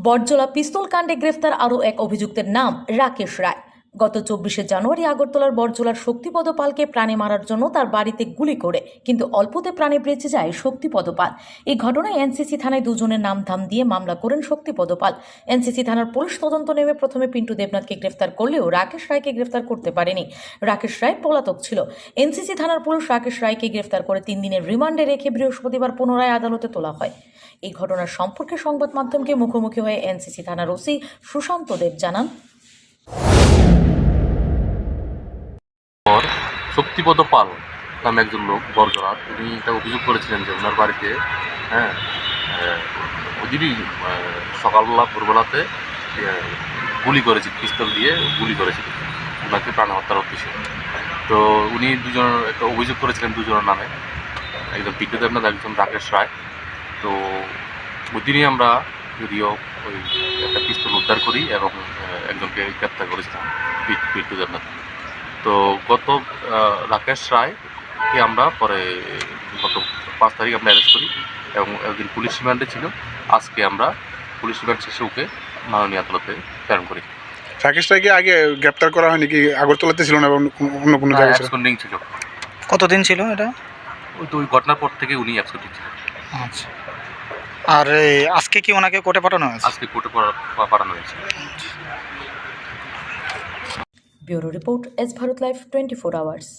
বরজলা পিস্তল কাণ্ডে গ্রেফতার আরও এক অভিযুক্তের নাম রাকেশ রায়। গত 24শে জানুয়ারি আগরতলার বরজলার শক্তিপদ পালকে প্রাণে মারার জন্য তার বাড়িতে গুলি করে কিন্তু অল্পতে প্রাণে বেঁচে যায় শক্তিপদ পাল। এই ঘটনায় এনসিসি থানায় দুজনের নাম ধাম দিয়ে মামলা করেন শক্তিপদ পাল। এনসিসি থানার পুলিশ তদন্ত নেমে প্রথমে পিন্টু দেবনাথকে গ্রেফতার করলেও রাকেশ রায়কে গ্রেফতার করতে পারেনি। রাকেশ রায় পলাতক ছিল। এনসিসি থানার পুলিশ রাকেশ রায়কে গ্রেফতার করে 3 দিনের রিমান্ডে রেখে বৃহস্পতিবার পুনরায় আদালতে তোলা হয়। এই ঘটনার সম্পর্কে সংবাদ মাধ্যমকে মুখোমুখি হয়ে এনসিসি থানার ওসি সুশান্ত দেব জানান, শক্তিপদ পাল নামে একজন লোক বরজলার, উনি এটা অভিযোগ করেছিলেন যে ওনার বাড়িতে ওদিনই সকালবেলা ভোরবেলাতে গুলি করেছে, পিস্তল দিয়ে গুলি করেছিল ওনাকে প্রাণ হত্যার উদ্দেশ্যে। তো উনি দুজন একটা অভিযোগ করেছিলেন দুজনের নামে, একজন পিন্টু দেবনাথ, একজন রাকেশ রায়। তো ওইদিনই আমরা যদিও ওই একটা পিস্তল উদ্ধার করি এবং একজনকে গ্রেপ্তার করেছিলাম, পিন্টু দেবনাথ। তো গত রাকেশ রায়কে আমরা পরে গত 5 তারিখ আমরা অ্যারেস্ট করি এবং একদিন পুলিশ রিমান্ডে ছিল। আজকে আমরা পুলিশ রিমান্ড শেষে ওকে মাননীয় আদালতে প্রেরণ করি। রাকেশ রায়কে আগে গ্রেপ্তার করা হয়নি কি? আগরতলাতে ছিল না, অন্য কোনো জায়গায় ছিল? অ্যাবসকন্ডিং ছিল। কতদিন ছিল এটা? ওই ঘটনার পর থেকে উনি অ্যাবসকন্ডিং ছিল। আচ্ছা, আর আজকে কি ওনাকে কোর্টে পাঠানো হয়েছে? আজকে কোর্টে পাঠানো হয়েছে। Bureau report, S Bharat live 24 hours.